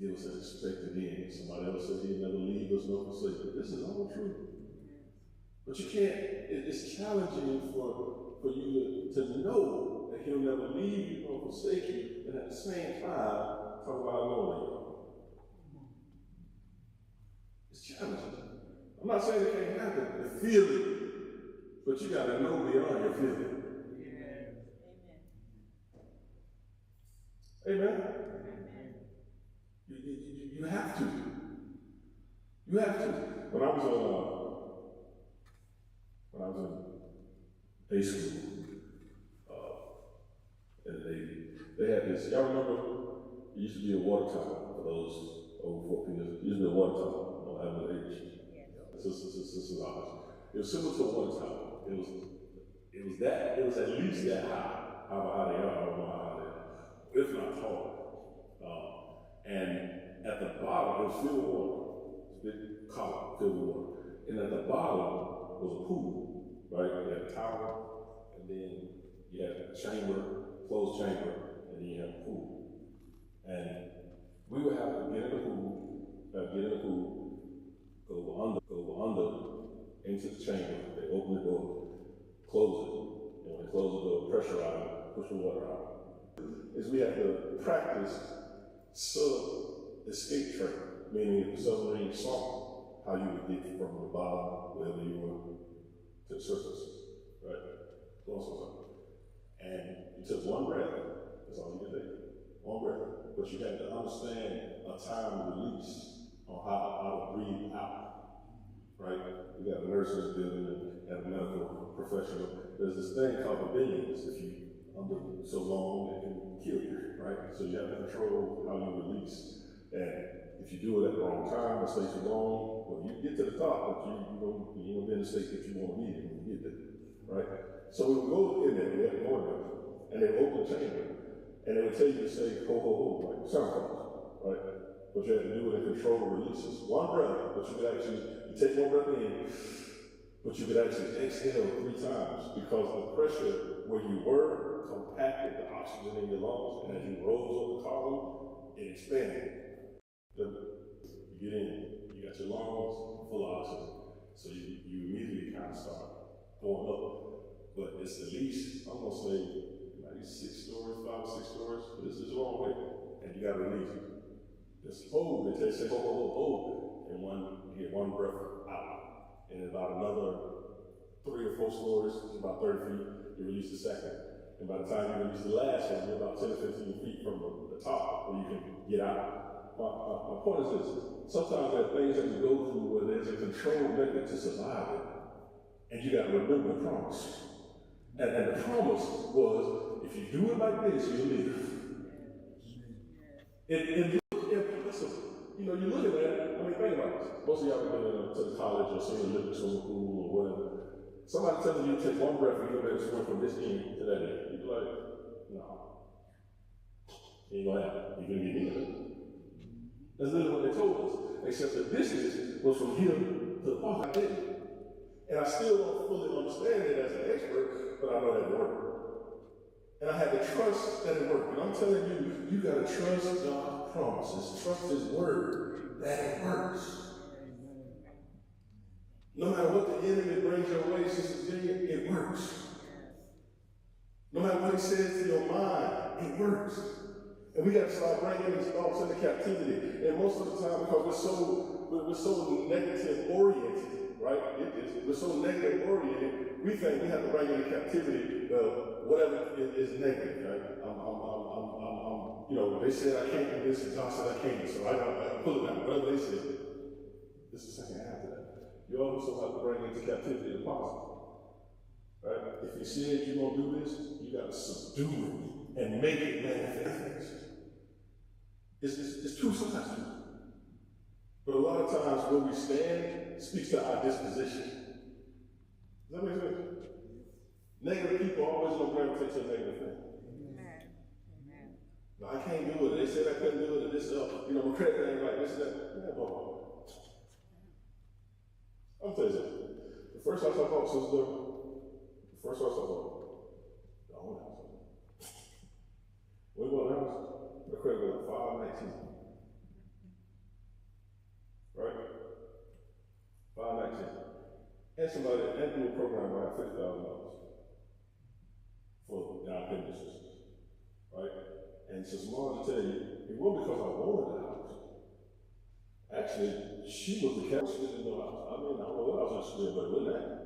give us an expected end. Somebody else said he'll never leave us nor forsake us. This is all true. But you can't, it's challenging for you to know that he'll never leave you nor forsake you, and at the same time, talk about knowing you. It's challenging. I'm not saying it can't happen, the feeling, but you got to know beyond your feeling. Amen. Amen. You have to. You have to. When I was in day school, and they had this. Y'all remember? It used to be a water tower for those over 14 years. It used to be a water tower. I don't have an age. This is ours. It was similar to a water tower. It was that. It was at least that high. How high they are? I don't know how high they are. If not taller. And at the bottom, it was filled with water. It's a big column filled with water. And at the bottom was a pool, right? You had a tower, and then you had a chamber, closed chamber, and then you had a pool. And we would have to get in the pool, go under into the chamber. They open the door, close it. And when they close the door, pressurize it, push the water out. Is we have to practice sub-escape training, meaning if the submarine sunk, how you would get from the bottom, wherever you were, to the surface, right? And you took one breath, that's all you could take, one breath. But you had to understand a time release on how to breathe out, right? We got a nurses building and a medical professional. There's this thing called abilities. If you under so long, it can kill you, right? So you have to control how you release. And if you do it at the wrong time or stay too long, well, you get to the top, but you don't be in the state that you want to be in when you get there, right? So we would go in there, we had more and they would open the chamber, and they would tell you to say, ho, ho, ho, like Santa Claus, right? But you had to do it in controlled releases. One breath, but you could actually, you take one breath in, but you could actually exhale 3 times because the pressure where you were compacted the oxygen in your lungs, and as you rose up the column, it expanded. You get in, you got your lungs full of oxygen, so you immediately kind of start going up. But it's at least, I'm gonna say, maybe 6 stories, 5 or 6 stories, but this is a long way, and you gotta release it. Just hold, they say, hold, and you get one breath out, and about another 3 or 4 stories, it's about 30 feet, you release the second. And by the time you release the last one, you're about 10 or 15 feet from the top where you can get out. My point is this: sometimes there are things that we go through where there's a controlled method to survive it. And you got to remember the promise. And the promise was, if you do it like this, you'll live. It looks impossible. You look at that, think about this. Most of y'all have been to the college or seen a living swimming pool or whatever. Somebody telling you to take one breath and you're going to swim from this end to that end. You'd be like, no. You ain't going to happen. You're going to get in. That's literally what they told us. Except the distance was from here to the park. I didn't. And I still don't fully understand it as an expert, but I know that it worked. And I had to trust that it worked. And I'm telling you, you got to trust God's promises. Trust His word that it works. No matter what the enemy brings your way, Sister Virginia, it works. No matter what he says to your mind, it works. And we got to start bringing these thoughts into captivity. And most of the time, because we're so negative oriented, right? We're so negative oriented, we think we have to bring into captivity whatever is negative, right? They said I can't do this, and God said I can't, so I pull it out. Whatever they said. This is the second half of that. You also have to bring into captivity the positive. Right? If you said you're going to do this, you got to subdue it and make it manifest. It's 2 sides to it. But a lot of times where we stand speaks to our disposition. Does that make sense? Negative people always going to gravitate to a negative thing. Amen. No, I can't do it. They said I couldn't do it. And this, my credit ain't right. This, that. Yeah, boy. I'll tell you something. The first house I bought, the old house. We bought a house, the credit was like 519. somebody, and do a program like $50,000 for our businesses, right? And so Samara to tell you, it wasn't because I wanted the house. Actually, she was the couch, she didn't know house. I mean, I don't know what I was interested in, but it wasn't that.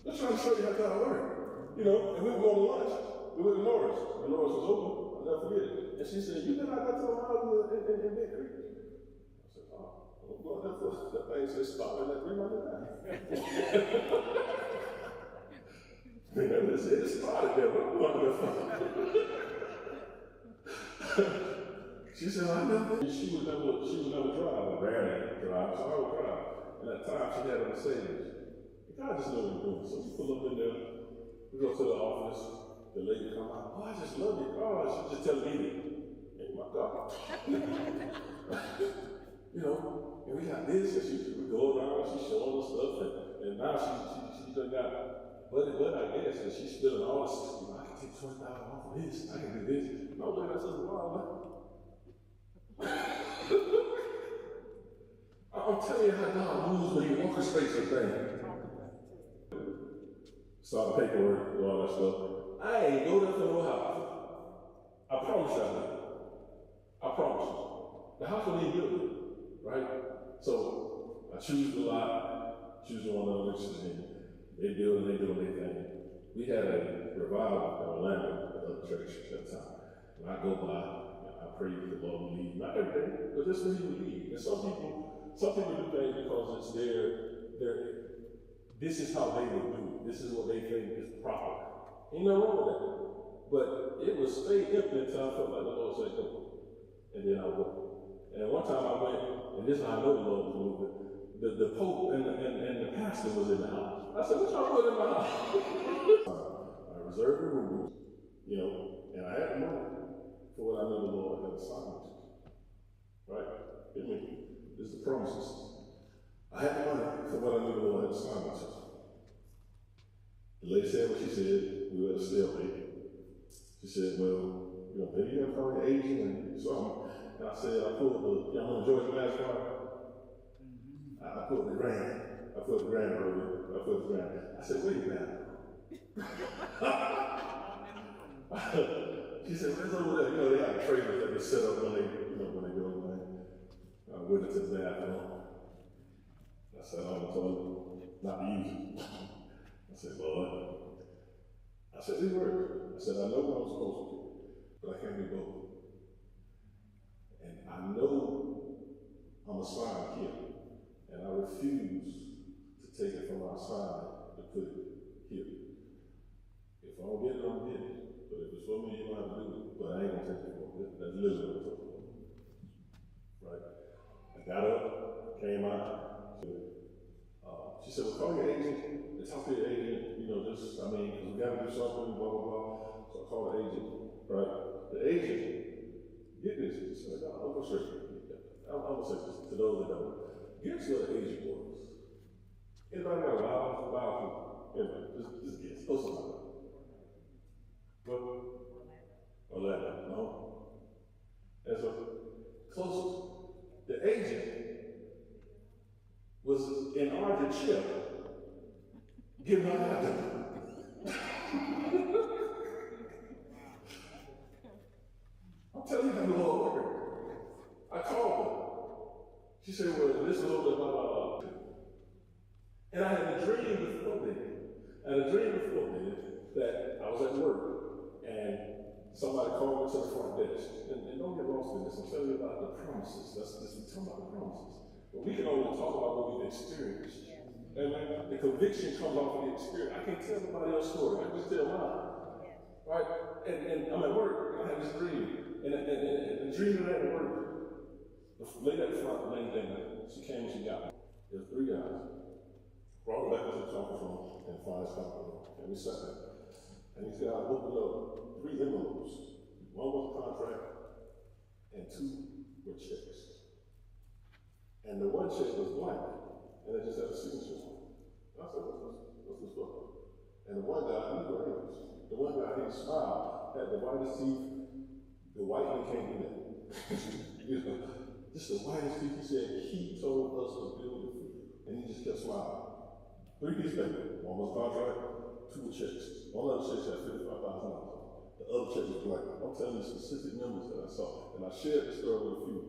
Just trying to show you how God works. You know, and we were going to lunch. We went to Laura's. And Laura's was open. I'll never forget it. And she said, you know I got to my house in Big Creek? I said, oh, I'm going there for that thing said stop and that it started there, but I'm going there for. She said, I never. She would never drive. I rarely drive, so I would drive. And at that time, she had a Mercedes. God just knew what he was doing. So we pull up in there, we go to the office, the lady come out, oh, I just love your car. She just tell me that. Hey, my God. You know, and we got this, and we go around, she's showing us stuff, and now she done got buddy, I guess, and she's spilling all this stuff. You know, I can take $20,000 off of this, I can do this. No, man, that's just wild. I'm telling you how God moves when he orchestrates a thing. Start the paperwork and all that stuff. I ain't go there for no house. I promise you I did. I promise you. The house will need building, right? So I choose the lot, choose the one that I'm interested in. They build and they do their thing. We had a revival in Orlando at the church at that time. And I go by, I pray the Lord will lead. Not every day, but just when he will lead. And some people do things because it's this is how they would do it. This is what they think is proper. Ain't nothing wrong with that. But it would stay empty until I felt like the Lord said, come. And then I would go. And one time I went, and this is how I know the Lord was moving. The Pope and the pastor was in the house. I said, what y'all doing in my house? I reserved the rooms, you know, and I had the money for what I knew the Lord had assigned me to. Right? Get me? This is the promises. I had the money for what I knew the Lord had assigned me to. The lady said what she said. We were at a stalemate. She said, well, you know, maybe you have probably aging and something. And I said, I pulled the, y'all know Georgia NASCAR? I put the grand. I put the grand early. I put the grand. I said, wait a minute. She said, where's over there? You know, they have trailers that they set up when they go away. I went into the bathroom. I said, on the toilet, not to use it. I said, Lord. I said, these words. I said, I know what I'm supposed to do, but I can't do both. And I know I'm assigned here, and I refuse to take it from my side to put it here. If I don't get it, I don't get it. But if it's for me, you don't have to do it. But I ain't gonna take it for it. That's literally what I'm talking about. Right? I got up, came out. She said, well, call your agent and talk to your agent, you know, because we got to do something, blah, blah, blah. So I called the agent, right? The agent, get this, he said, I'm going to say this to those that don't. Guess what the agent was? Anybody got a wild food? Anybody, just guess, throw something out. What? Orlando, no? That's what, closest. The agent was in Argentina, giving her out. I'm telling you how the Lord worked. I called her. She said, well, this is a little bit about And I had a dream before then. That I was at work, and somebody called me to the front desk. And don't get lost in this. I'm telling you about the promises. We're talking about the promises. But we can only talk about what we've experienced. And the conviction comes off of the experience. I can't tell somebody else's story. I can just tell mine. Right? And I'm at work, and I had this dream. And the dream that I had at work, the lady at the front, she came and she got me. There's 3 guys. Brought her back to the conference room and find this conference room. And we sat there. And he said, I opened up 3 envelopes. One was a contract, and 2 were checks. And the one check was blank, and it just had a signature on it. And I said, what's this for? And the one guy, he was English. The one guy, he smiled, had the whitest teeth. The white man can't do that. You know? This is the whitest piece. He said, he told us to build it for you. And he just kept smiling. 3 pieces of paper. One was contract, 2 were checks. One of the checks had $55,000. The other check was blank. I'm telling you specific numbers that I saw. And I shared this story with a few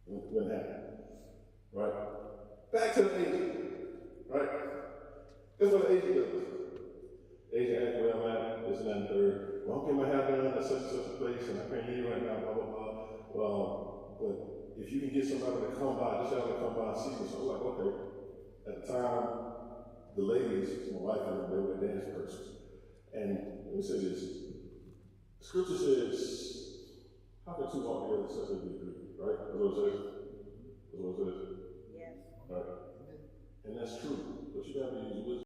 when it happened. Right? Back to the agent. Right? This is what the agent does. The agent asked where I'm at, this and that and third. Well, I'm getting my hair done at such and such a place, and I can't hear you right now, blah, blah, blah. Well, but if you can get somebody to come by, just have them come by and see me. So I was like, okay. At the time, the ladies, my wife and them, they were dance persons. And let me say this. Scripture says, how can 2 walk together except they be agreed? Right? That's what it says. That's what it says. Yes. Right? And that's true. But you gotta use wisdom.